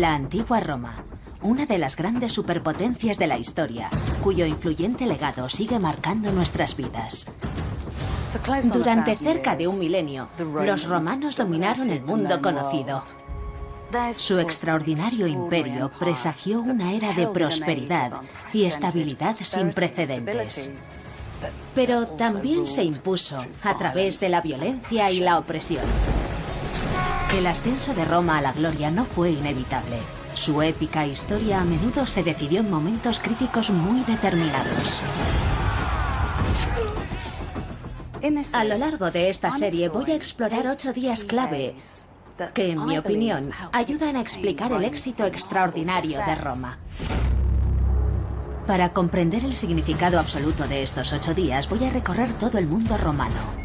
La antigua Roma, una de las grandes superpotencias de la historia, cuyo influyente legado sigue marcando nuestras vidas. Durante cerca de un milenio, los romanos dominaron el mundo conocido. Su extraordinario imperio presagió una era de prosperidad y estabilidad sin precedentes. Pero también se impuso a través de la violencia y la opresión. El ascenso de Roma a la gloria no fue inevitable. Su épica historia a menudo se decidió en momentos críticos muy determinados. A lo largo de esta serie voy a explorar 8 días clave que, en mi opinión, ayudan a explicar el éxito extraordinario de Roma. Para comprender el significado absoluto de estos 8 días, voy a recorrer todo el mundo romano.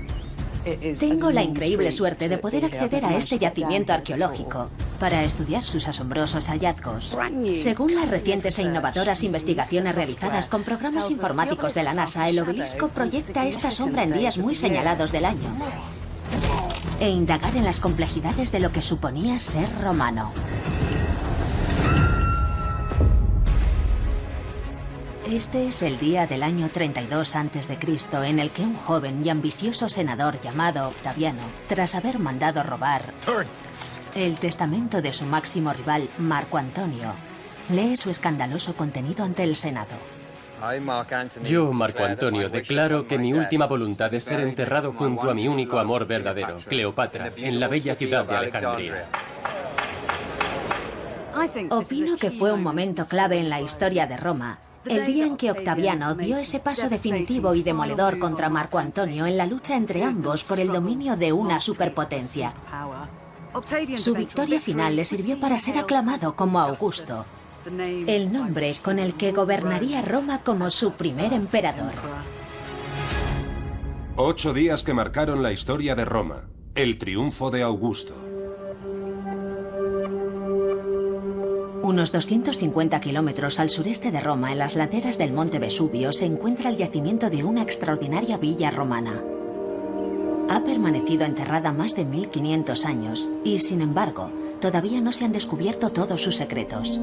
Tengo la increíble suerte de poder acceder a este yacimiento arqueológico para estudiar sus asombrosos hallazgos. Según las recientes e innovadoras investigaciones realizadas con programas informáticos de la NASA, el obelisco proyecta esta sombra en días muy señalados del año. E indagar en las complejidades de lo que suponía ser romano. Este es el día del año 32 a.C. en el que un joven y ambicioso senador llamado Octaviano, tras haber mandado robar el testamento de su máximo rival, Marco Antonio, lee su escandaloso contenido ante el Senado. Yo, Marco Antonio, declaro que mi última voluntad es ser enterrado junto a mi único amor verdadero, Cleopatra, en la bella ciudad de Alejandría. Opino que fue un momento clave en la historia de Roma, el día en que Octaviano dio ese paso definitivo y demoledor contra Marco Antonio en la lucha entre ambos por el dominio de una superpotencia. Su victoria final le sirvió para ser aclamado como Augusto, el nombre con el que gobernaría Roma como su primer emperador. 8 días que marcaron la historia de Roma. El triunfo de Augusto. Unos 250 kilómetros al sureste de Roma, en las laderas del monte Vesubio, se encuentra el yacimiento de una extraordinaria villa romana. Ha permanecido enterrada más de 1500 años y, sin embargo, todavía no se han descubierto todos sus secretos.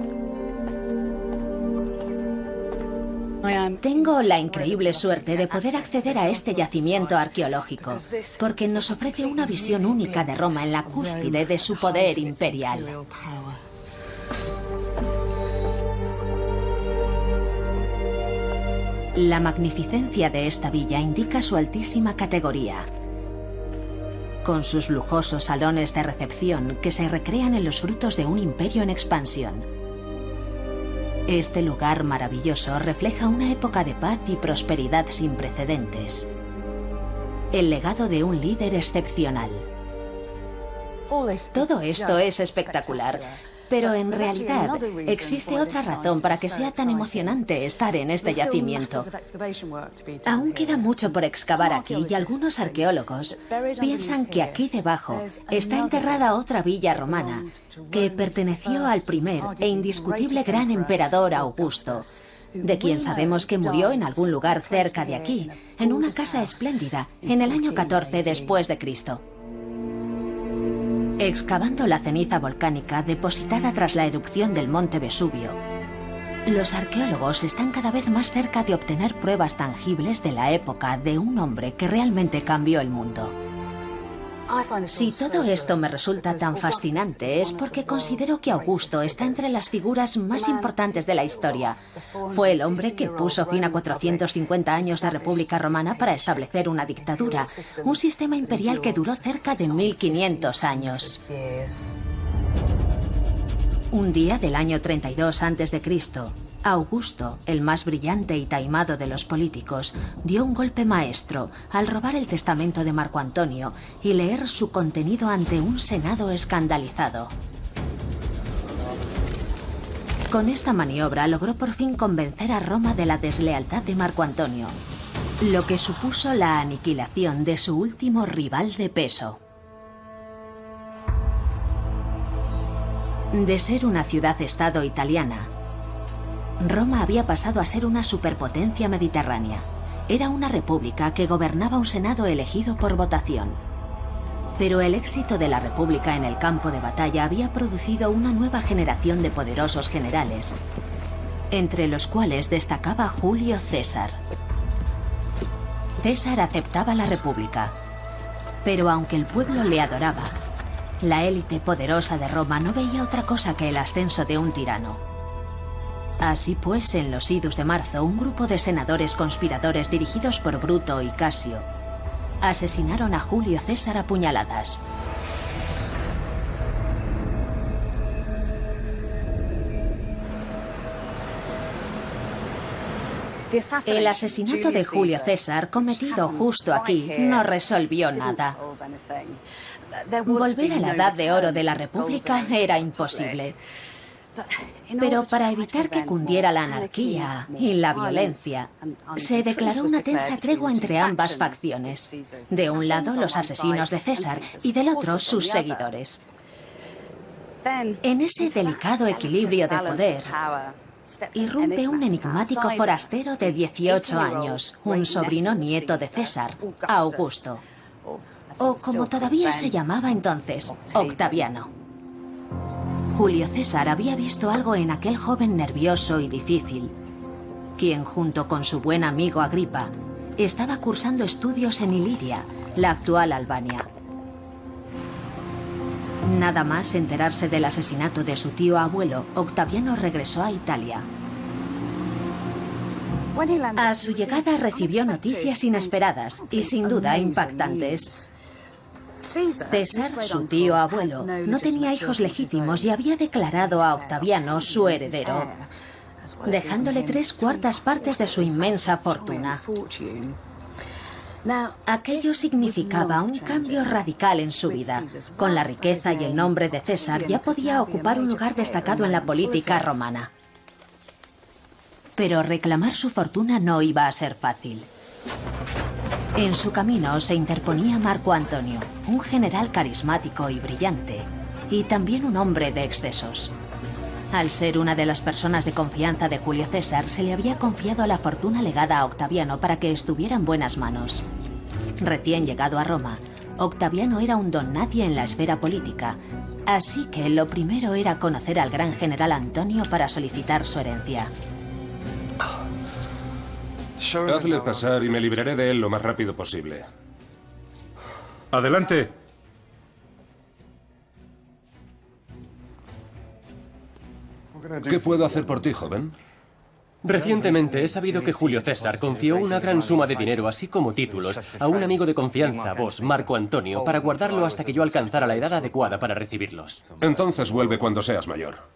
Tengo la increíble suerte de poder acceder a este yacimiento arqueológico, porque nos ofrece una visión única de Roma en la cúspide de su poder imperial. La magnificencia de esta villa indica su altísima categoría, con sus lujosos salones de recepción que se recrean en los frutos de un imperio en expansión. Este lugar maravilloso refleja una época de paz y prosperidad sin precedentes. El legado de un líder excepcional. Todo esto es espectacular. Pero en realidad existe otra razón para que sea tan emocionante estar en este yacimiento. Aún queda mucho por excavar aquí y algunos arqueólogos piensan que aquí debajo está enterrada otra villa romana que perteneció al primer e indiscutible gran emperador Augusto, de quien sabemos que murió en algún lugar cerca de aquí, en una casa espléndida, en el año 14 después de Cristo. Excavando la ceniza volcánica depositada tras la erupción del monte Vesubio, los arqueólogos están cada vez más cerca de obtener pruebas tangibles de la época de un hombre que realmente cambió el mundo. Si todo esto me resulta tan fascinante es porque considero que Augusto está entre las figuras más importantes de la historia. Fue el hombre que puso fin a 450 años de República Romana para establecer una dictadura, un sistema imperial que duró cerca de 1500 años. Un día del año 32 a.C., Augusto, el más brillante y taimado de los políticos, dio un golpe maestro al robar el testamento de Marco Antonio y leer su contenido ante un senado escandalizado. Con esta maniobra logró por fin convencer a Roma de la deslealtad de Marco Antonio, lo que supuso la aniquilación de su último rival de peso. De ser una ciudad-estado italiana, Roma había pasado a ser una superpotencia mediterránea. Era una república que gobernaba un senado elegido por votación. Pero el éxito de la República en el campo de batalla había producido una nueva generación de poderosos generales, entre los cuales destacaba Julio César. César aceptaba la República, pero aunque el pueblo le adoraba, la élite poderosa de Roma no veía otra cosa que el ascenso de un tirano. Así pues, en los idus de marzo, un grupo de senadores conspiradores dirigidos por Bruto y Casio asesinaron a Julio César a puñaladas. El asesinato de Julio César, cometido justo aquí, no resolvió nada. Volver a la edad de oro de la República era imposible. Pero para evitar que cundiera la anarquía y la violencia, se declaró una tensa tregua entre ambas facciones. De un lado, los asesinos de César y del otro, sus seguidores. En ese delicado equilibrio de poder, irrumpe un enigmático forastero de 18 años, un sobrino nieto de César, Augusto. O como todavía se llamaba entonces, Octaviano. Julio César había visto algo en aquel joven nervioso y difícil, quien junto con su buen amigo Agripa estaba cursando estudios en Iliria, la actual Albania. Nada más enterarse del asesinato de su tío abuelo, Octaviano regresó a Italia. A su llegada recibió noticias inesperadas y sin duda impactantes. César, su tío abuelo, no tenía hijos legítimos y había declarado a Octaviano su heredero, dejándole 3/4 partes de su inmensa fortuna. Aquello significaba un cambio radical en su vida. Con la riqueza y el nombre de César ya podía ocupar un lugar destacado en la política romana. Pero reclamar su fortuna no iba a ser fácil. En su camino se interponía Marco Antonio, un general carismático y brillante, y también un hombre de excesos. Al ser una de las personas de confianza de Julio César, se le había confiado la fortuna legada a Octaviano para que estuviera en buenas manos. Recién llegado a Roma, Octaviano era un don nadie en la esfera política, así que lo primero era conocer al gran general Antonio para solicitar su herencia. Hazle pasar y me libraré de él lo más rápido posible. Adelante. ¿Qué puedo hacer por ti, joven? Recientemente he sabido que Julio César confió una gran suma de dinero, así como títulos, a un amigo de confianza, vos, Marco Antonio, para guardarlo hasta que yo alcanzara la edad adecuada para recibirlos. Entonces vuelve cuando seas mayor.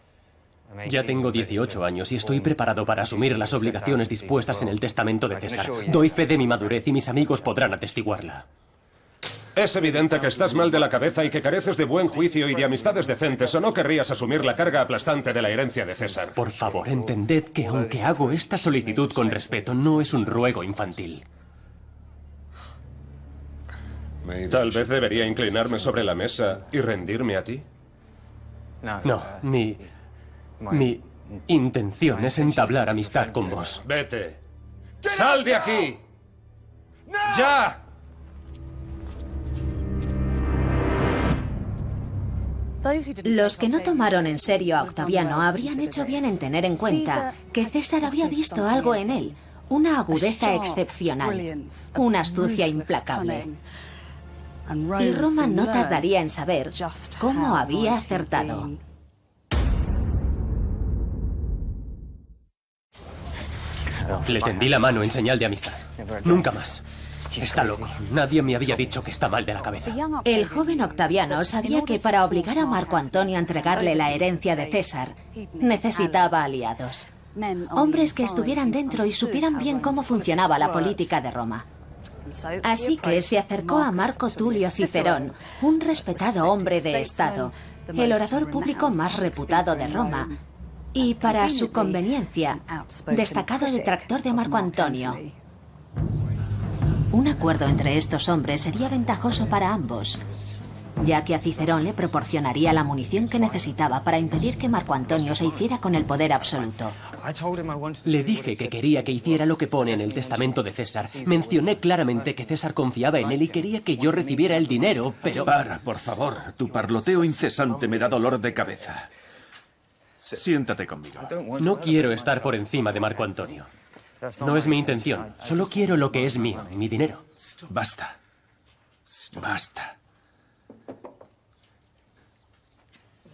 Ya tengo 18 años y estoy preparado para asumir las obligaciones dispuestas en el testamento de César. Doy fe de mi madurez y mis amigos podrán atestiguarla. Es evidente que estás mal de la cabeza y que careces de buen juicio y de amistades decentes, o no querrías asumir la carga aplastante de la herencia de César. Por favor, entended que aunque hago esta solicitud con respeto, no es un ruego infantil. Tal vez debería inclinarme sobre la mesa y rendirme a ti. No, mi intención es entablar amistad con vos. Vete. ¡Sal de aquí! ¡Ya! Los que no tomaron en serio a Octaviano habrían hecho bien en tener en cuenta que César había visto algo en él, una agudeza excepcional, una astucia implacable. Y Roma no tardaría en saber cómo había acertado. Le tendí la mano en señal de amistad. Nunca más. Está loco. Nadie me había dicho que está mal de la cabeza. El joven Octaviano sabía que para obligar a Marco Antonio a entregarle la herencia de César, necesitaba aliados. Hombres que estuvieran dentro y supieran bien cómo funcionaba la política de Roma. Así que se acercó a Marco Tulio Cicerón, un respetado hombre de Estado, el orador público más reputado de Roma, y para su conveniencia, destacado detractor de Marco Antonio. Un acuerdo entre estos hombres sería ventajoso para ambos. ya que a Cicerón le proporcionaría la munición que necesitaba para impedir que Marco Antonio se hiciera con el poder absoluto. Le dije que quería que hiciera lo que pone en el testamento de César. Mencioné claramente que César confiaba en él y quería que yo recibiera el dinero, pero... Para, por favor. Tu parloteo incesante me da dolor de cabeza. Siéntate conmigo. No quiero estar por encima de Marco Antonio. No es mi intención. Solo quiero lo que es mío, mi dinero. Basta. Basta.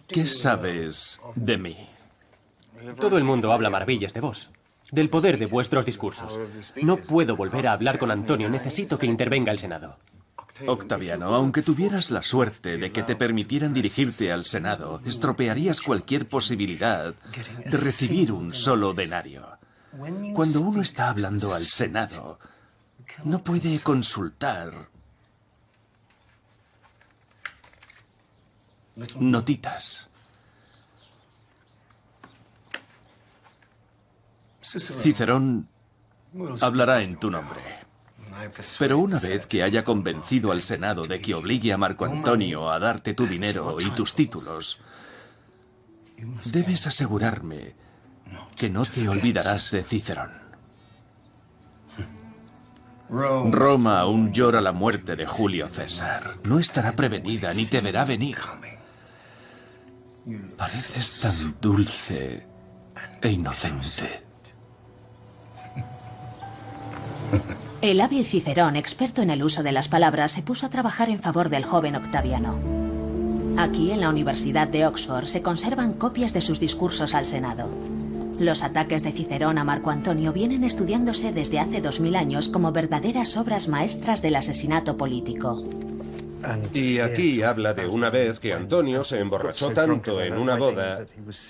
¿Qué sabes de mí? Todo el mundo habla maravillas de vos, del poder de vuestros discursos. No puedo volver a hablar con Antonio. Necesito que intervenga el Senado. Octaviano, aunque tuvieras la suerte de que te permitieran dirigirte al Senado, estropearías cualquier posibilidad de recibir un solo denario. Cuando uno está hablando al Senado, no puede consultar notitas. Cicerón hablará en tu nombre. Pero una vez que haya convencido al Senado de que obligue a Marco Antonio a darte tu dinero y tus títulos, debes asegurarme que no te olvidarás de Cicerón. Roma aún llora la muerte de Julio César. No estará prevenida ni te verá venir. Pareces tan dulce e inocente. El hábil Cicerón, experto en el uso de las palabras, se puso a trabajar en favor del joven Octaviano. Aquí, en la Universidad de Oxford, se conservan copias de sus discursos al Senado. Los ataques de Cicerón a Marco Antonio vienen estudiándose desde hace 2000 años como verdaderas obras maestras del asesinato político. Y aquí habla de una vez que Antonio se emborrachó tanto en una boda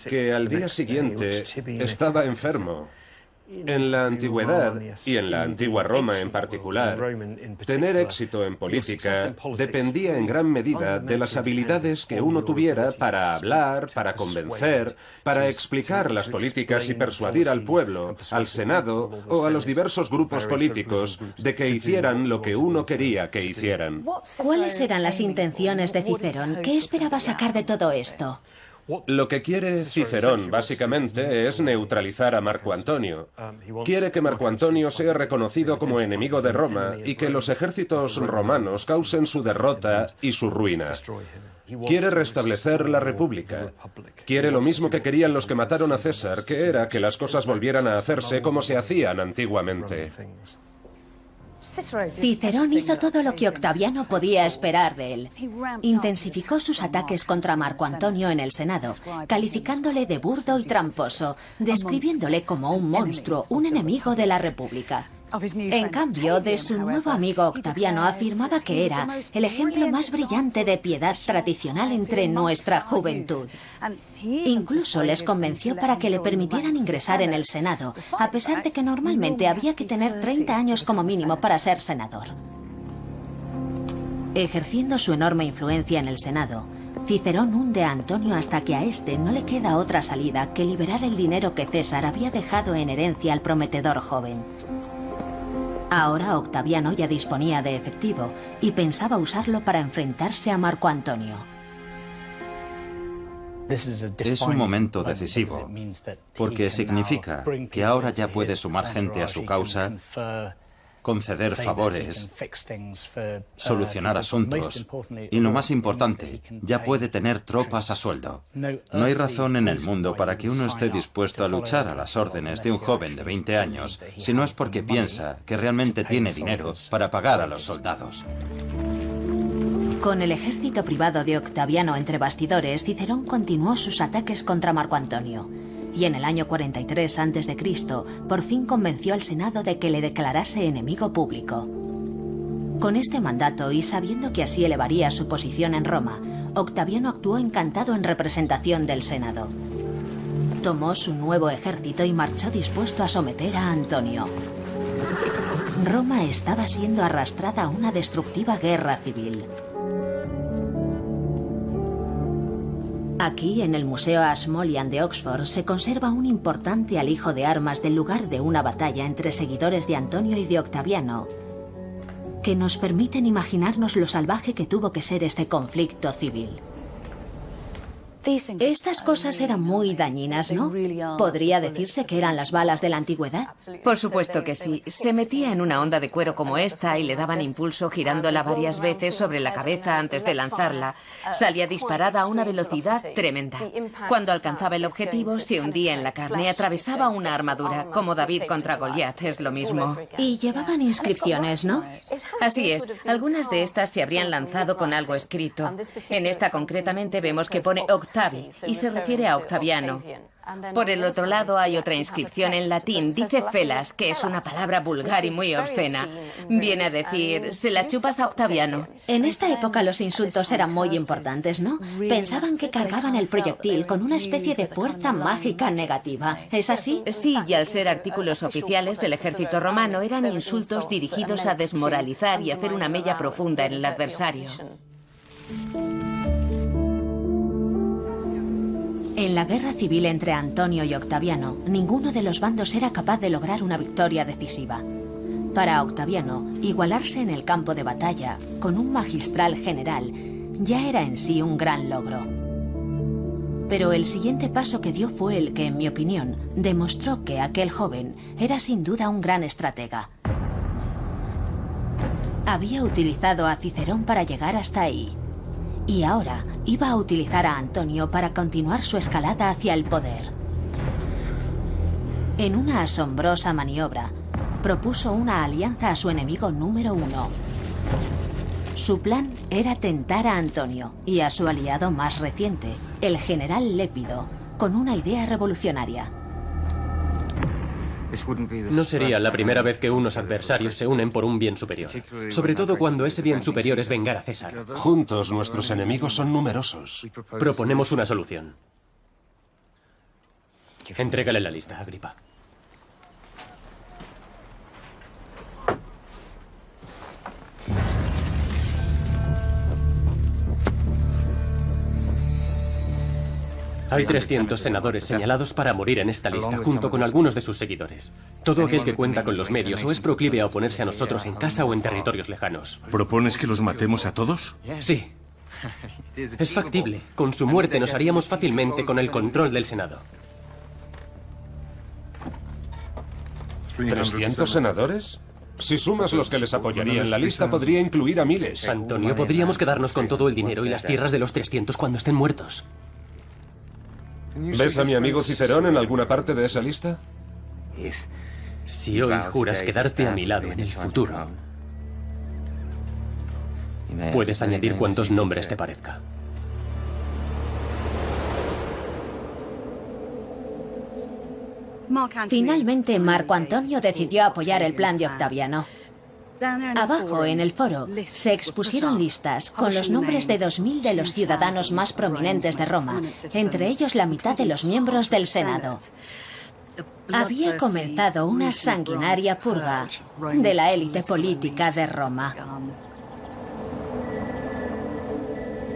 que al día siguiente estaba enfermo. En la antigüedad, y en la antigua Roma en particular, tener éxito en política dependía en gran medida de las habilidades que uno tuviera para hablar, para convencer, para explicar las políticas y persuadir al pueblo, al Senado o a los diversos grupos políticos de que hicieran lo que uno quería que hicieran. ¿Cuáles eran las intenciones de Cicerón? ¿Qué esperaba sacar de todo esto? Lo que quiere Cicerón, básicamente, es neutralizar a Marco Antonio. Quiere que Marco Antonio sea reconocido como enemigo de Roma y que los ejércitos romanos causen su derrota y su ruina. Quiere restablecer la República. Quiere lo mismo que querían los que mataron a César, que era que las cosas volvieran a hacerse como se hacían antiguamente. Cicerón hizo todo lo que Octaviano podía esperar de él. Intensificó sus ataques contra Marco Antonio en el Senado, calificándole de burdo y tramposo, describiéndole como un monstruo, un enemigo de la República. En cambio, de su nuevo amigo Octaviano afirmaba que era el ejemplo más brillante de piedad tradicional entre nuestra juventud. Incluso les convenció para que le permitieran ingresar en el Senado, a pesar de que normalmente había que tener 30 años como mínimo para ser senador. Ejerciendo su enorme influencia en el Senado, Cicerón hunde a Antonio hasta que a este no le queda otra salida que liberar el dinero que César había dejado en herencia al prometedor joven. Ahora Octaviano ya disponía de efectivo y pensaba usarlo para enfrentarse a Marco Antonio. Es un momento decisivo, porque significa que ahora ya puede sumar gente a su causa, conceder favores, solucionar asuntos y, lo más importante, ya puede tener tropas a sueldo. No hay razón en el mundo para que uno esté dispuesto a luchar a las órdenes de un joven de 20 años si no es porque piensa que realmente tiene dinero para pagar a los soldados. Con el ejército privado de Octaviano entre bastidores, Cicerón continuó sus ataques contra Marco Antonio. Y en el año 43 a.C., por fin convenció al Senado de que le declarase enemigo público. Con este mandato y sabiendo que así elevaría su posición en Roma, Octaviano actuó encantado en representación del Senado. Tomó su nuevo ejército y marchó dispuesto a someter a Antonio. Roma estaba siendo arrastrada a una destructiva guerra civil. Aquí, en el Museo Ashmolean de Oxford, se conserva un importante alijo de armas del lugar de una batalla entre seguidores de Antonio y de Octaviano, que nos permiten imaginarnos lo salvaje que tuvo que ser este conflicto civil. Estas cosas eran muy dañinas, ¿no? ¿Podría decirse que eran las balas de la antigüedad? Por supuesto que sí. Se metía en una onda de cuero como esta y le daban impulso girándola varias veces sobre la cabeza antes de lanzarla. Salía disparada a una velocidad tremenda. Cuando alcanzaba el objetivo, se hundía en la carne y atravesaba una armadura, como David contra Goliat, es lo mismo. Y llevaban inscripciones, ¿no? Así es. Algunas de estas se habrían lanzado con algo escrito. En esta concretamente vemos que pone Octavi y se refiere a Octaviano. Por el otro lado hay otra inscripción en latín, dice Felas, que es una palabra vulgar y muy obscena. Viene a decir, se la chupas a Octaviano. En esta época los insultos eran muy importantes, ¿no? Pensaban que cargaban el proyectil con una especie de fuerza mágica negativa. ¿Es así? Sí, y al ser artículos oficiales del ejército romano, eran insultos dirigidos a desmoralizar y hacer una mella profunda en el adversario. En la guerra civil entre Antonio y Octaviano, ninguno de los bandos era capaz de lograr una victoria decisiva. Para Octaviano, igualarse en el campo de batalla con un magistral general ya era en sí un gran logro. Pero el siguiente paso que dio fue el que, en mi opinión, demostró que aquel joven era sin duda un gran estratega. Había utilizado a Cicerón para llegar hasta ahí. Y ahora iba a utilizar a Antonio para continuar su escalada hacia el poder. En una asombrosa maniobra, propuso una alianza a su enemigo número 1. Su plan era tentar a Antonio y a su aliado más reciente, el general Lépido, con una idea revolucionaria. No sería la primera vez que unos adversarios se unen por un bien superior. Sobre todo cuando ese bien superior es vengar a César. Juntos nuestros enemigos son numerosos. Proponemos una solución. Entrégale la lista, Agripa. Hay 300 senadores señalados para morir en esta lista, junto con algunos de sus seguidores. Todo aquel que cuenta con los medios o es proclive a oponerse a nosotros en casa o en territorios lejanos. ¿Propones que los matemos a todos? Sí. Es factible. Con su muerte nos haríamos fácilmente con el control del Senado. ¿300 senadores? Si sumas los que les apoyarían, la lista podría incluir a miles. Antonio, podríamos quedarnos con todo el dinero y las tierras de los 300 cuando estén muertos. ¿Ves a mi amigo Cicerón en alguna parte de esa lista? Si hoy juras quedarte a mi lado en el futuro, puedes añadir cuantos nombres te parezca. Finalmente, Marco Antonio decidió apoyar el plan de Octaviano. Abajo, en el foro, se expusieron listas con los nombres de 2000 de los ciudadanos más prominentes de Roma, entre ellos la mitad de los miembros del Senado. Había comenzado una sanguinaria purga de la élite política de Roma.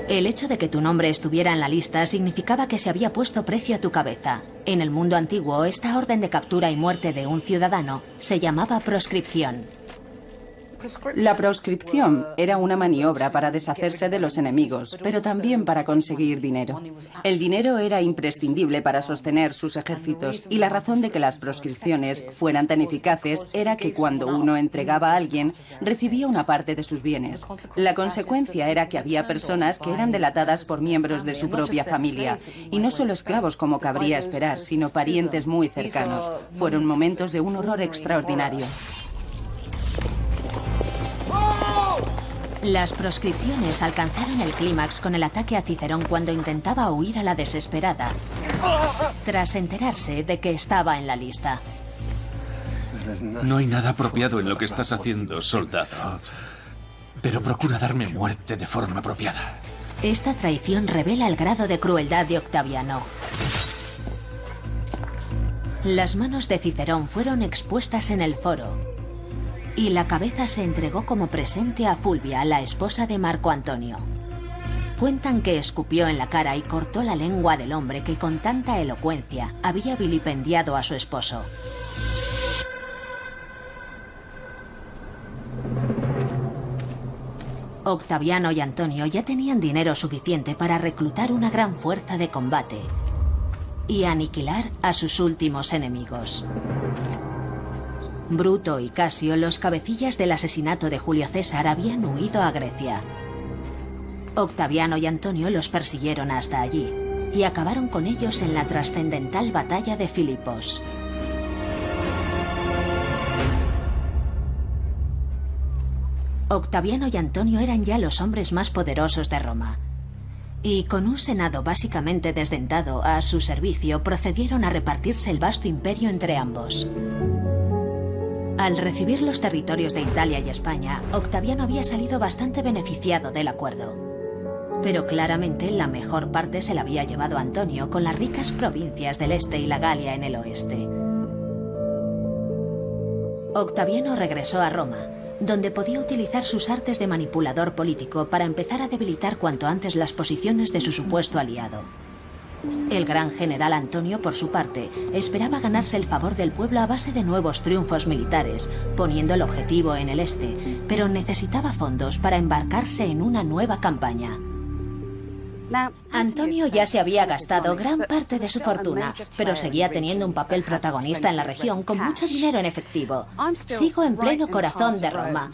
El hecho de que tu nombre estuviera en la lista significaba que se había puesto precio a tu cabeza. En el mundo antiguo, esta orden de captura y muerte de un ciudadano se llamaba proscripción. La proscripción era una maniobra para deshacerse de los enemigos, pero también para conseguir dinero. El dinero era imprescindible para sostener sus ejércitos, y la razón de que las proscripciones fueran tan eficaces era que cuando uno entregaba a alguien, recibía una parte de sus bienes. La consecuencia era que había personas que eran delatadas por miembros de su propia familia, y no solo esclavos como cabría esperar, sino parientes muy cercanos. Fueron momentos de un horror extraordinario. Las proscripciones alcanzaron el clímax con el ataque a Cicerón cuando intentaba huir a la desesperada, tras enterarse de que estaba en la lista. No hay nada apropiado en lo que estás haciendo, soldado. Pero procura darme muerte de forma apropiada. Esta traición revela el grado de crueldad de Octaviano. Las manos de Cicerón fueron expuestas en el foro y la cabeza se entregó como presente a Fulvia, la esposa de Marco Antonio. Cuentan que escupió en la cara y cortó la lengua del hombre que con tanta elocuencia había vilipendiado a su esposo. Octaviano y Antonio ya tenían dinero suficiente para reclutar una gran fuerza de combate y aniquilar a sus últimos enemigos. Bruto y Casio, los cabecillas del asesinato de Julio César, habían huido a Grecia. Octaviano y Antonio los persiguieron hasta allí y acabaron con ellos en la trascendental batalla de Filipos. Octaviano y Antonio eran ya los hombres más poderosos de Roma. Y con un senado básicamente desdentado a su servicio, procedieron a repartirse el vasto imperio entre ambos. Al recibir los territorios de Italia y España, Octaviano había salido bastante beneficiado del acuerdo. Pero claramente la mejor parte se la había llevado Antonio, con las ricas provincias del este y la Galia en el oeste. Octaviano regresó a Roma, donde podía utilizar sus artes de manipulador político para empezar a debilitar cuanto antes las posiciones de su supuesto aliado. El gran general Antonio, por su parte, esperaba ganarse el favor del pueblo a base de nuevos triunfos militares, poniendo el objetivo en el este, pero necesitaba fondos para embarcarse en una nueva campaña. Antonio ya se había gastado gran parte de su fortuna, pero seguía teniendo un papel protagonista en la región con mucho dinero en efectivo. Sigo en pleno corazón de Roma.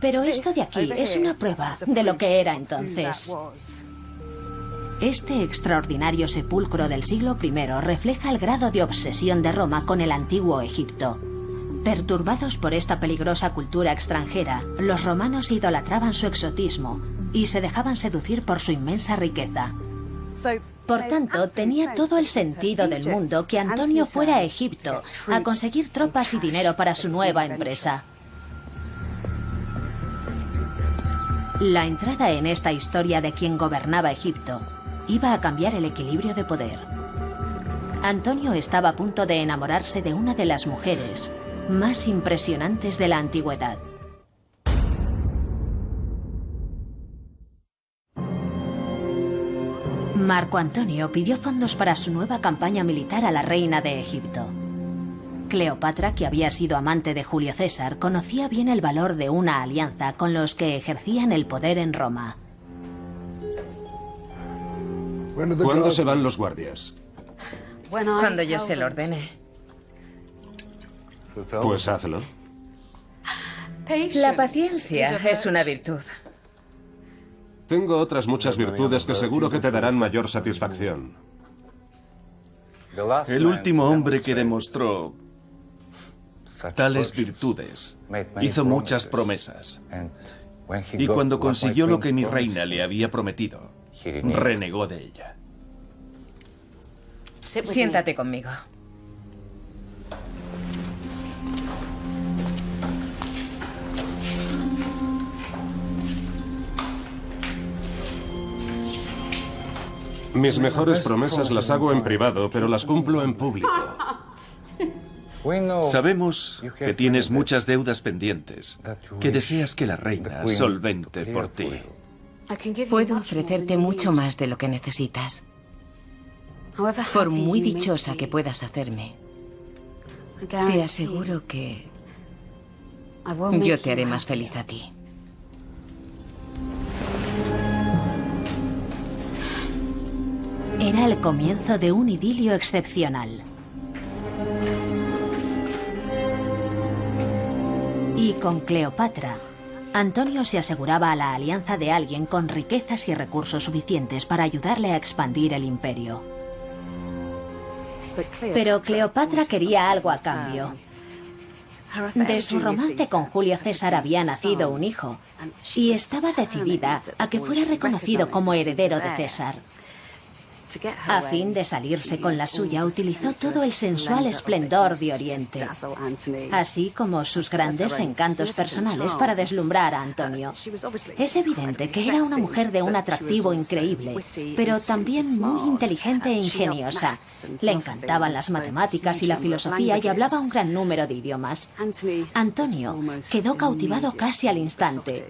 Pero esto de aquí es una prueba de lo que era entonces. Este extraordinario sepulcro del siglo I refleja el grado de obsesión de Roma con el antiguo Egipto. Perturbados por esta peligrosa cultura extranjera, los romanos idolatraban su exotismo y se dejaban seducir por su inmensa riqueza. Por tanto, tenía todo el sentido del mundo que Antonio fuera a Egipto a conseguir tropas y dinero para su nueva empresa. La entrada en esta historia de quien gobernaba Egipto iba a cambiar el equilibrio de poder. Antonio estaba a punto de enamorarse de una de las mujeres más impresionantes de la antigüedad. Marco Antonio pidió fondos para su nueva campaña militar a la reina de Egipto. Cleopatra, que había sido amante de Julio César, conocía bien el valor de una alianza con los que ejercían el poder en Roma. ¿Cuándo se van los guardias? Cuando yo se lo ordene. Pues hazlo. La paciencia es una virtud. Tengo otras muchas virtudes que seguro que te darán mayor satisfacción. El último hombre que demostró tales virtudes hizo muchas promesas. Y cuando consiguió lo que mi reina le había prometido, renegó de ella. Siéntate conmigo. Mis mejores promesas las hago en privado, pero las cumplo en público. Sabemos que tienes muchas deudas pendientes, que deseas que la reina solvente por ti. Puedo ofrecerte mucho más de lo que necesitas. Por muy dichosa que puedas hacerme, te aseguro que yo te haré más feliz a ti. Era el comienzo de un idilio excepcional. Y con Cleopatra, Antonio se aseguraba la alianza de alguien con riquezas y recursos suficientes para ayudarle a expandir el imperio. Pero Cleopatra quería algo a cambio. De su romance con Julio César había nacido un hijo, y estaba decidida a que fuera reconocido como heredero de César. A fin de salirse con la suya, utilizó todo el sensual esplendor de Oriente, así como sus grandes encantos personales para deslumbrar a Antonio. Es evidente que era una mujer de un atractivo increíble, pero también muy inteligente e ingeniosa. Le encantaban las matemáticas y la filosofía y hablaba un gran número de idiomas. Antonio quedó cautivado casi al instante.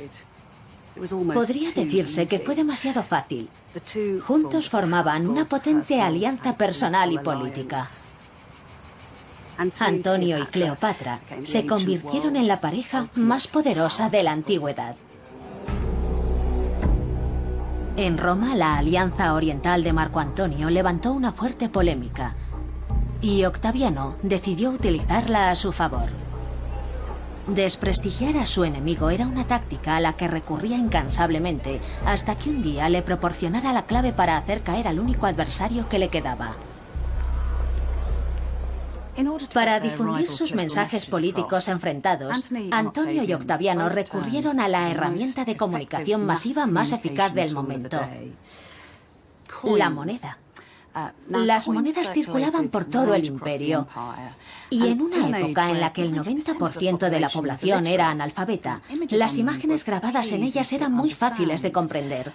Podría decirse que fue demasiado fácil. Juntos formaban una potente alianza personal y política. Antonio y Cleopatra se convirtieron en la pareja más poderosa de la antigüedad. En Roma, la Alianza Oriental de Marco Antonio levantó una fuerte polémica y Octaviano decidió utilizarla a su favor. Desprestigiar a su enemigo era una táctica a la que recurría incansablemente hasta que un día le proporcionara la clave para hacer caer al único adversario que le quedaba. Para difundir sus mensajes políticos enfrentados, Antonio y Octaviano recurrieron a la herramienta de comunicación masiva más eficaz del momento: la moneda. Las monedas circulaban por todo el imperio. Y en una época en la que el 90% de la población era analfabeta, las imágenes grabadas en ellas eran muy fáciles de comprender.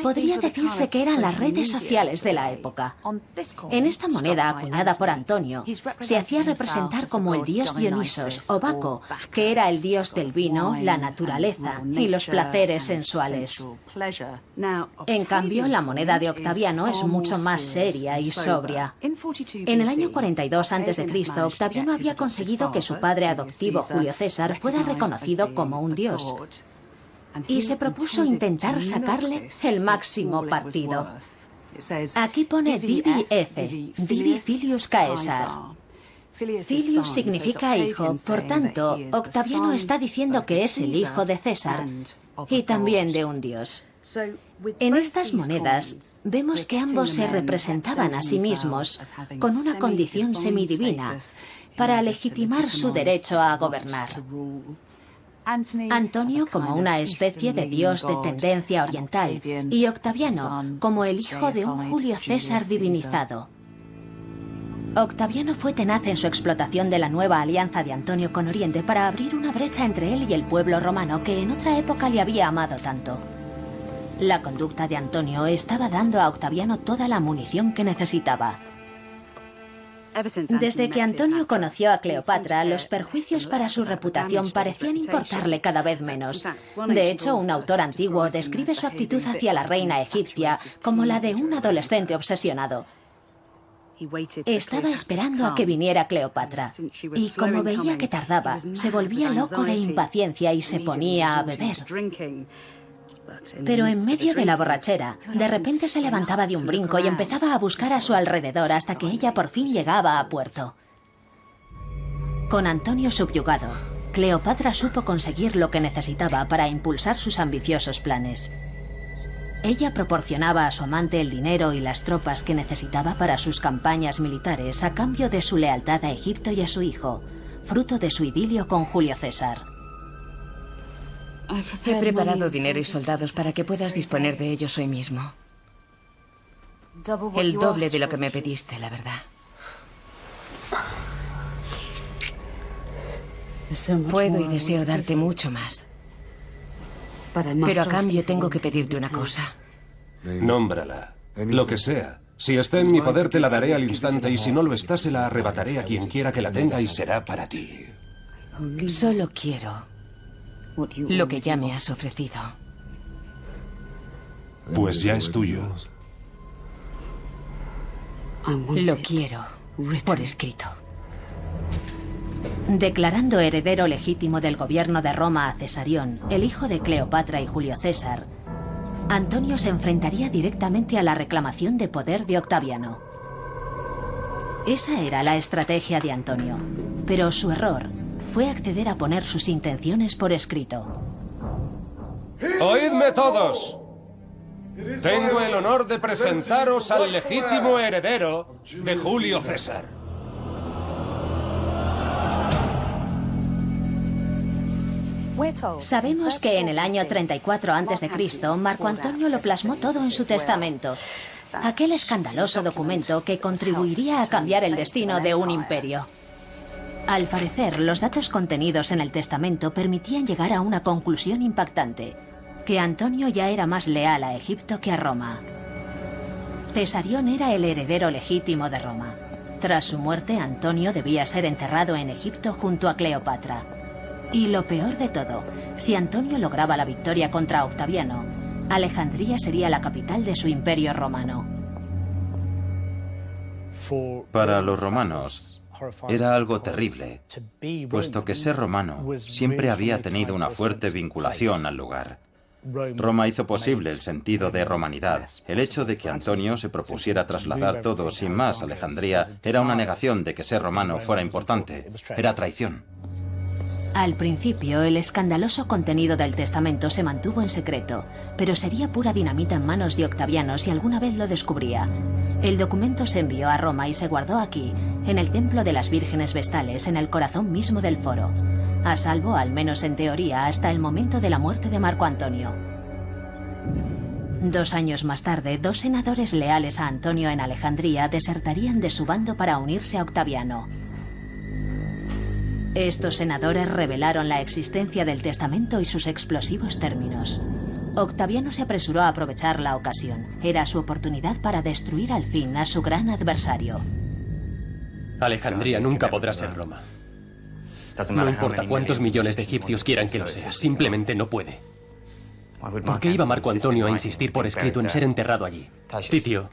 Podría decirse que eran las redes sociales de la época. En esta moneda acuñada por Antonio, se hacía representar como el dios Dionisos o Baco, que era el dios del vino, la naturaleza y los placeres sensuales. En cambio, la moneda de Octaviano es mucho más seria y sobria. En el año 42 a.C., Octaviano había conseguido que su padre adoptivo, Julio César, fuera reconocido como un dios. Y se propuso intentar sacarle el máximo partido. Aquí pone Divi F, Divi Filius Caesar. Filius significa hijo, por tanto, Octaviano está diciendo que es el hijo de César y también de un dios. En estas monedas vemos que ambos se representaban a sí mismos con una condición semidivina para legitimar su derecho a gobernar. Antonio como una especie de dios de tendencia oriental y Octaviano como el hijo de un Julio César divinizado. Octaviano fue tenaz en su explotación de la nueva alianza de Antonio con Oriente para abrir una brecha entre él y el pueblo romano que en otra época le había amado tanto. La conducta de Antonio estaba dando a Octaviano toda la munición que necesitaba. Desde que Antonio conoció a Cleopatra, los perjuicios para su reputación parecían importarle cada vez menos. De hecho, un autor antiguo describe su actitud hacia la reina egipcia como la de un adolescente obsesionado. Estaba esperando a que viniera Cleopatra, y como veía que tardaba, se volvía loco de impaciencia y se ponía a beber. Pero en medio de la borrachera, de repente se levantaba de un brinco y empezaba a buscar a su alrededor hasta que ella por fin llegaba a puerto. Con Antonio subyugado, Cleopatra supo conseguir lo que necesitaba para impulsar sus ambiciosos planes. Ella proporcionaba a su amante el dinero y las tropas que necesitaba para sus campañas militares a cambio de su lealtad a Egipto y a su hijo, fruto de su idilio con Julio César. He preparado dinero y soldados para que puedas disponer de ellos hoy mismo. El doble de lo que me pediste, la verdad. Puedo y deseo darte mucho más. Pero a cambio tengo que pedirte una cosa. Nómbrala. Lo que sea. Si está en mi poder te la daré al instante y si no lo está se la arrebataré a quien quiera que la tenga y será para ti. Solo quiero lo que ya me has ofrecido. Pues ya es tuyo. Lo quiero por escrito. Declarando heredero legítimo del gobierno de Roma a Cesarión, el hijo de Cleopatra y Julio César, Antonio se enfrentaría directamente a la reclamación de poder de Octaviano. Esa era la estrategia de Antonio, pero su error fue acceder a poner sus intenciones por escrito. ¡Oídme todos! Tengo el honor de presentaros al legítimo heredero de Julio César. Sabemos que en el año 34 a.C., Marco Antonio lo plasmó todo en su testamento, aquel escandaloso documento que contribuiría a cambiar el destino de un imperio. Al parecer, los datos contenidos en el testamento permitían llegar a una conclusión impactante, que Antonio ya era más leal a Egipto que a Roma. Cesarión era el heredero legítimo de Roma. Tras su muerte, Antonio debía ser enterrado en Egipto junto a Cleopatra. Y lo peor de todo, si Antonio lograba la victoria contra Octaviano, Alejandría sería la capital de su imperio romano. Para los romanos, era algo terrible, puesto que ser romano siempre había tenido una fuerte vinculación al lugar. Roma hizo posible el sentido de romanidad. El hecho de que Antonio se propusiera trasladar todo sin más a Alejandría era una negación de que ser romano fuera importante. Era traición. Al principio, el escandaloso contenido del testamento se mantuvo en secreto, pero sería pura dinamita en manos de Octaviano si alguna vez lo descubría. El documento se envió a Roma y se guardó aquí, en el Templo de las Vírgenes Vestales, en el corazón mismo del foro. A salvo, al menos en teoría, hasta el momento de la muerte de Marco Antonio. 2 años más tarde, 2 senadores leales a Antonio en Alejandría desertarían de su bando para unirse a Octaviano. Estos senadores revelaron la existencia del testamento y sus explosivos términos. Octaviano se apresuró a aprovechar la ocasión. Era su oportunidad para destruir al fin a su gran adversario. Alejandría nunca podrá ser Roma. No importa cuántos millones de egipcios quieran que lo sea, simplemente no puede. ¿Por qué iba Marco Antonio a insistir por escrito en ser enterrado allí? Titio,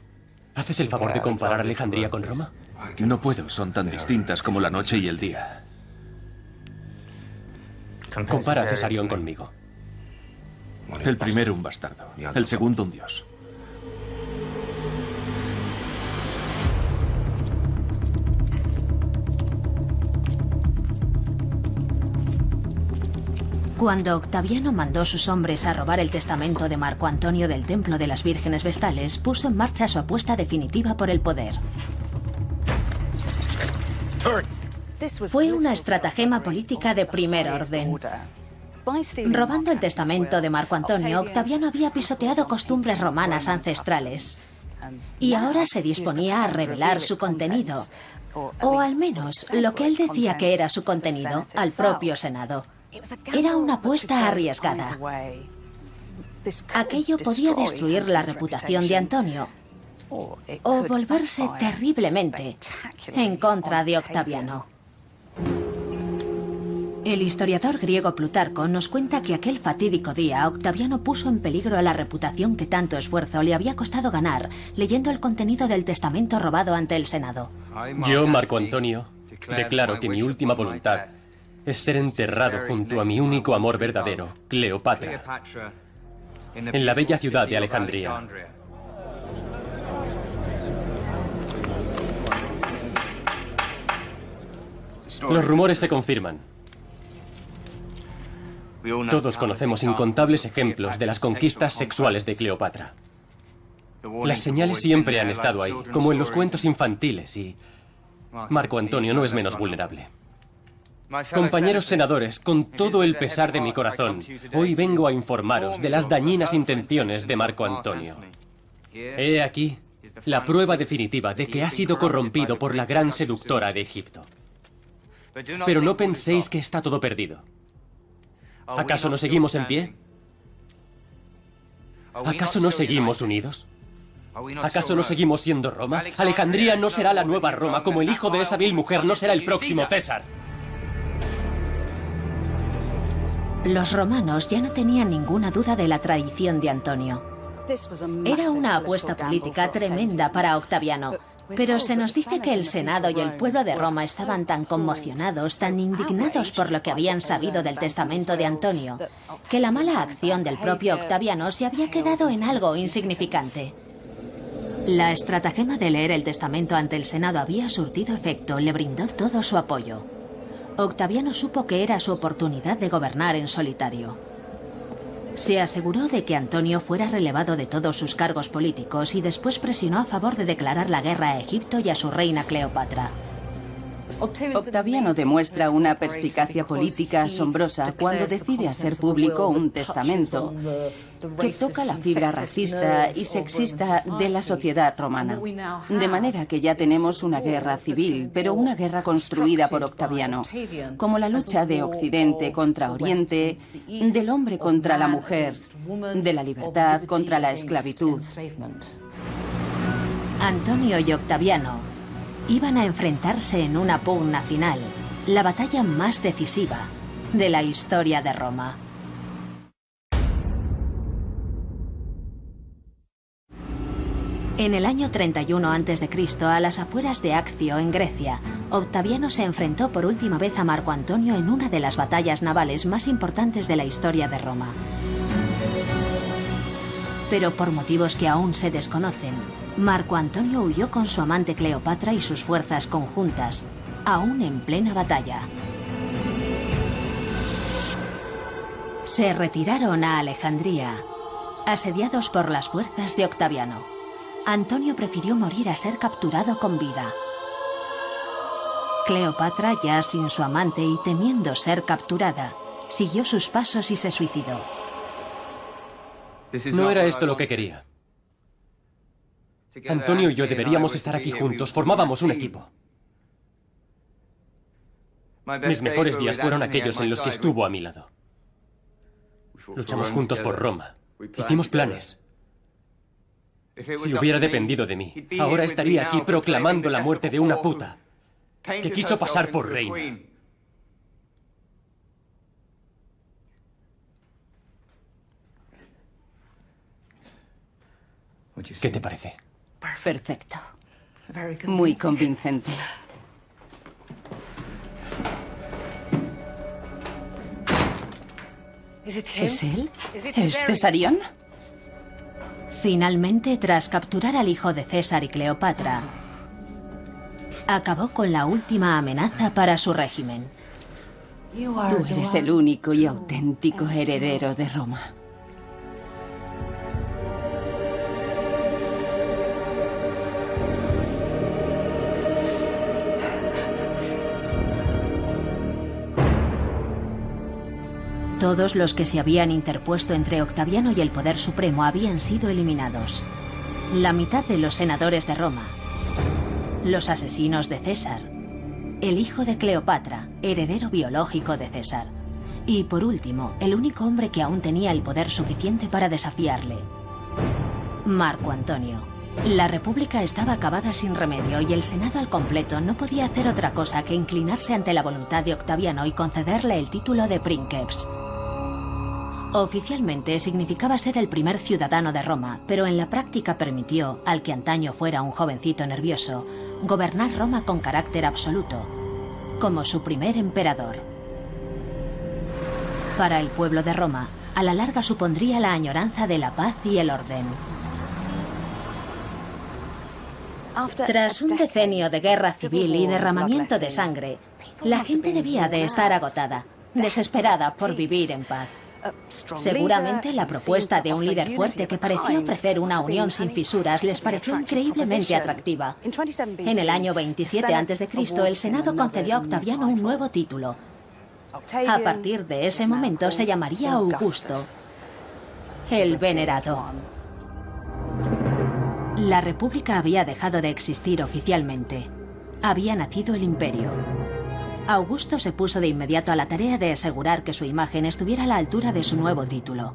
¿haces el favor de comparar Alejandría con Roma? No puedo, son tan distintas como la noche y el día. Compara a Cesarión conmigo. El primero un bastardo, el segundo un dios. Cuando Octaviano mandó sus hombres a robar el testamento de Marco Antonio del Templo de las Vírgenes Vestales, puso en marcha su apuesta definitiva por el poder. Fue una estratagema política de primer orden. Robando el testamento de Marco Antonio, Octaviano había pisoteado costumbres romanas ancestrales. Y ahora se disponía a revelar su contenido, o al menos lo que él decía que era su contenido, al propio Senado. Era una apuesta arriesgada. Aquello podía destruir la reputación de Antonio, o volverse terriblemente en contra de Octaviano. El historiador griego Plutarco nos cuenta que aquel fatídico día Octaviano puso en peligro la reputación que tanto esfuerzo le había costado ganar leyendo el contenido del testamento robado ante el Senado. Yo, Marco Antonio, declaro que mi última voluntad es ser enterrado junto a mi único amor verdadero, Cleopatra, en la bella ciudad de Alejandría. Los rumores se confirman. Todos conocemos incontables ejemplos de las conquistas sexuales de Cleopatra. Las señales siempre han estado ahí, como en los cuentos infantiles, y Marco Antonio no es menos vulnerable. Compañeros senadores, con todo el pesar de mi corazón, hoy vengo a informaros de las dañinas intenciones de Marco Antonio. He aquí la prueba definitiva de que ha sido corrompido por la gran seductora de Egipto. Pero no penséis que está todo perdido. ¿Acaso no seguimos en pie? ¿Acaso no seguimos unidos? ¿Acaso no seguimos siendo Roma? Alejandría no será la nueva Roma, como el hijo de esa vil mujer no será el próximo César. Los romanos ya no tenían ninguna duda de la traición de Antonio. Era una apuesta política tremenda para Octaviano, pero se nos dice que el Senado y el pueblo de Roma estaban tan conmocionados, tan indignados por lo que habían sabido del testamento de Antonio, que la mala acción del propio Octaviano se había quedado en algo insignificante. La estratagema de leer el testamento ante el Senado había surtido efecto, le brindó todo su apoyo. Octaviano supo que era su oportunidad de gobernar en solitario. Se aseguró de que Antonio fuera relevado de todos sus cargos políticos y después presionó a favor de declarar la guerra a Egipto y a su reina Cleopatra. Octaviano demuestra una perspicacia política asombrosa cuando decide hacer público un testamento que toca la fibra racista y sexista de la sociedad romana. De manera que ya tenemos una guerra civil, pero una guerra construida por Octaviano, como la lucha de Occidente contra Oriente, del hombre contra la mujer, de la libertad contra la esclavitud. Antonio y Octaviano iban a enfrentarse en una pugna final, la batalla más decisiva de la historia de Roma. En el año 31 a.C., a las afueras de Accio, en Grecia, Octaviano se enfrentó por última vez a Marco Antonio en una de las batallas navales más importantes de la historia de Roma. Pero por motivos que aún se desconocen, Marco Antonio huyó con su amante Cleopatra y sus fuerzas conjuntas, aún en plena batalla. Se retiraron a Alejandría, asediados por las fuerzas de Octaviano. Antonio prefirió morir a ser capturado con vida. Cleopatra, ya sin su amante y temiendo ser capturada, siguió sus pasos y se suicidó. No era esto lo que quería. Antonio y yo deberíamos estar aquí juntos, formábamos un equipo. Mis mejores días fueron aquellos en los que estuvo a mi lado. Luchamos juntos por Roma. Hicimos planes. Si hubiera dependido de mí, ahora estaría aquí proclamando la muerte de una puta que quiso pasar por reina. ¿Qué te parece? Perfecto. Muy convincente. ¿Es él? ¿Es Cesarión? Finalmente, tras capturar al hijo de César y Cleopatra, acabó con la última amenaza para su régimen. Tú eres el único y auténtico heredero de Roma. Todos los que se habían interpuesto entre Octaviano y el poder supremo habían sido eliminados. La mitad de los senadores de Roma, los asesinos de César, el hijo de Cleopatra, heredero biológico de César, y por último, el único hombre que aún tenía el poder suficiente para desafiarle, Marco Antonio. La República estaba acabada sin remedio y el Senado al completo no podía hacer otra cosa que inclinarse ante la voluntad de Octaviano y concederle el título de princeps. Oficialmente significaba ser el primer ciudadano de Roma, pero en la práctica permitió, al que antaño fuera un jovencito nervioso, gobernar Roma con carácter absoluto, como su primer emperador. Para el pueblo de Roma, a la larga supondría la añoranza de la paz y el orden. Tras un decenio de guerra civil y derramamiento de sangre, la gente debía de estar agotada, desesperada por vivir en paz. Seguramente la propuesta de un líder fuerte que parecía ofrecer una unión sin fisuras les pareció increíblemente atractiva. En el año 27 a.C., el Senado concedió a Octaviano un nuevo título. A partir de ese momento se llamaría Augusto, el Venerado. La República había dejado de existir oficialmente. Había nacido el Imperio. Augusto se puso de inmediato a la tarea de asegurar que su imagen estuviera a la altura de su nuevo título.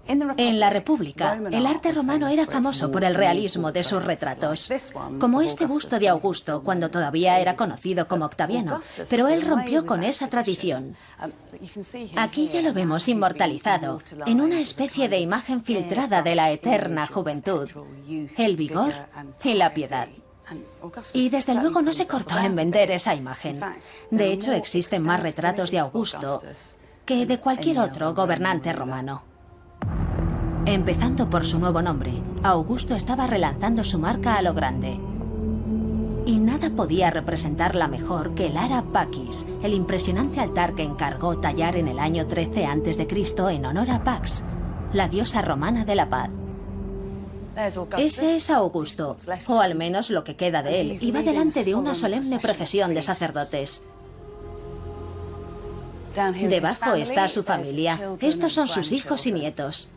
En la República, el arte romano era famoso por el realismo de sus retratos, como este busto de Augusto, cuando todavía era conocido como Octaviano, pero él rompió con esa tradición. Aquí ya lo vemos inmortalizado, en una especie de imagen filtrada de la eterna juventud, el vigor y la piedad. Y desde luego no se cortó en vender esa imagen. De hecho, existen más retratos de Augusto que de cualquier otro gobernante romano. Empezando por su nuevo nombre, Augusto estaba relanzando su marca a lo grande. Y nada podía representarla mejor que el Ara Pacis, el impresionante altar que encargó tallar en el año 13 a.C. en honor a Pax, la diosa romana de la paz. Ese es Augusto, o al menos lo que queda de él, y va delante de una solemne procesión de sacerdotes. Debajo está su familia. Estos son sus hijos y nietos.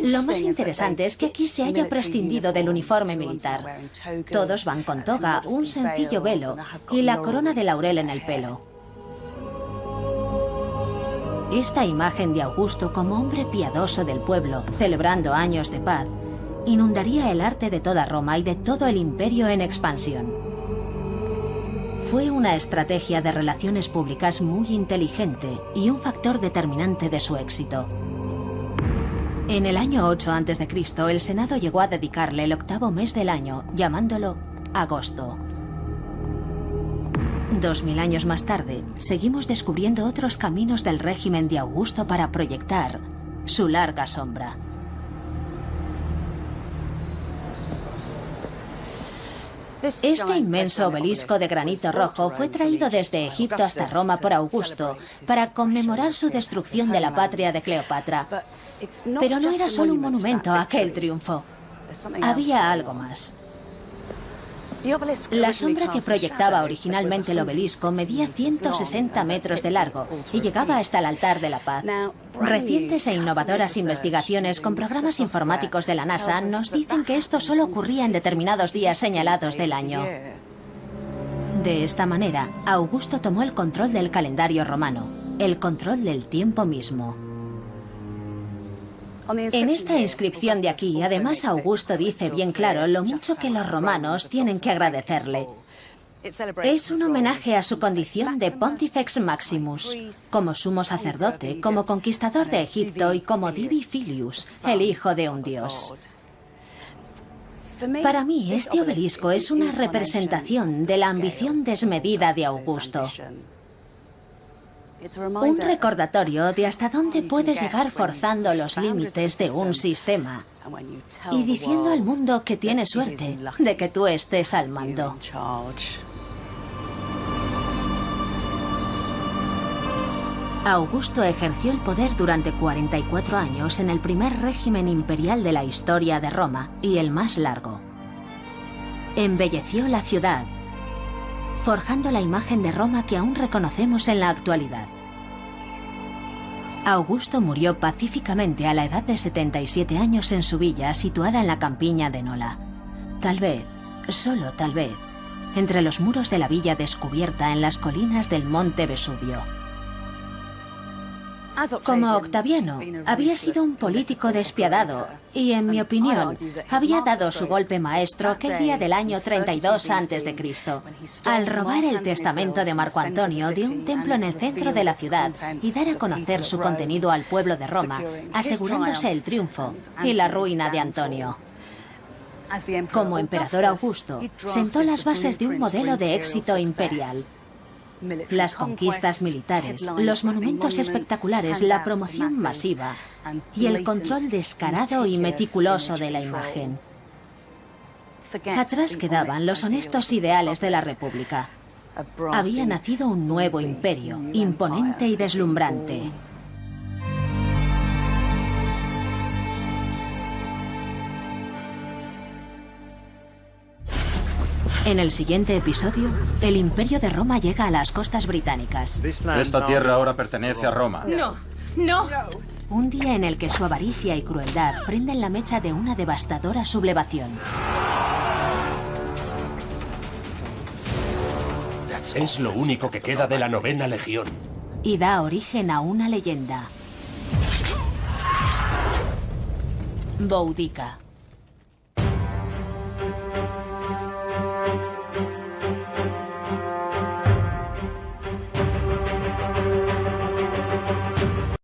Lo más interesante es que aquí se haya prescindido del uniforme militar. Todos van con toga, un sencillo velo y la corona de laurel en el pelo. Esta imagen de Augusto como hombre piadoso del pueblo, celebrando años de paz, inundaría el arte de toda Roma y de todo el imperio en expansión. Fue una estrategia de relaciones públicas muy inteligente y un factor determinante de su éxito. En el año 8 a.C., el Senado llegó a dedicarle el 8º mes del año, llamándolo agosto. 2000 años más tarde, seguimos descubriendo otros caminos del régimen de Augusto para proyectar su larga sombra. Este inmenso obelisco de granito rojo fue traído desde Egipto hasta Roma por Augusto para conmemorar su destrucción de la patria de Cleopatra. Pero no era solo un monumento a aquel triunfo. Había algo más. La sombra que proyectaba originalmente el obelisco medía 160 metros de largo y llegaba hasta el altar de la paz. Recientes e innovadoras investigaciones con programas informáticos de la NASA nos dicen que esto solo ocurría en determinados días señalados del año. De esta manera, Augusto tomó el control del calendario romano, el control del tiempo mismo. En esta inscripción de aquí, además, Augusto dice bien claro lo mucho que los romanos tienen que agradecerle. Es un homenaje a su condición de Pontifex Maximus, como sumo sacerdote, como conquistador de Egipto y como Divi Filius, el hijo de un dios. Para mí, este obelisco es una representación de la ambición desmedida de Augusto. Un recordatorio de hasta dónde puedes llegar forzando los límites de un sistema y diciendo al mundo que tiene suerte de que tú estés al mando. Augusto ejerció el poder durante 44 años en el primer régimen imperial de la historia de Roma y el más largo. Embelleció la ciudad, forjando la imagen de Roma que aún reconocemos en la actualidad. Augusto murió pacíficamente a la edad de 77 años en su villa situada en la campiña de Nola. Tal vez, solo tal vez, entre los muros de la villa descubierta en las colinas del monte Vesubio. Como Octaviano, había sido un político despiadado y, en mi opinión, había dado su golpe maestro aquel día del año 32 a.C., al robar el testamento de Marco Antonio de un templo en el centro de la ciudad y dar a conocer su contenido al pueblo de Roma, asegurándose el triunfo y la ruina de Antonio. Como emperador Augusto, sentó las bases de un modelo de éxito imperial. Las conquistas militares, los monumentos espectaculares, la promoción masiva y el control descarado y meticuloso de la imagen. Atrás quedaban los honestos ideales de la República. Había nacido un nuevo imperio, imponente y deslumbrante. En el siguiente episodio, el Imperio de Roma llega a las costas británicas. Esta tierra ahora pertenece a Roma. No, no. Un día en el que su avaricia y crueldad prenden la mecha de una devastadora sublevación. Es lo único que queda de la 9ª Legión. Y da origen a una leyenda. Boudica.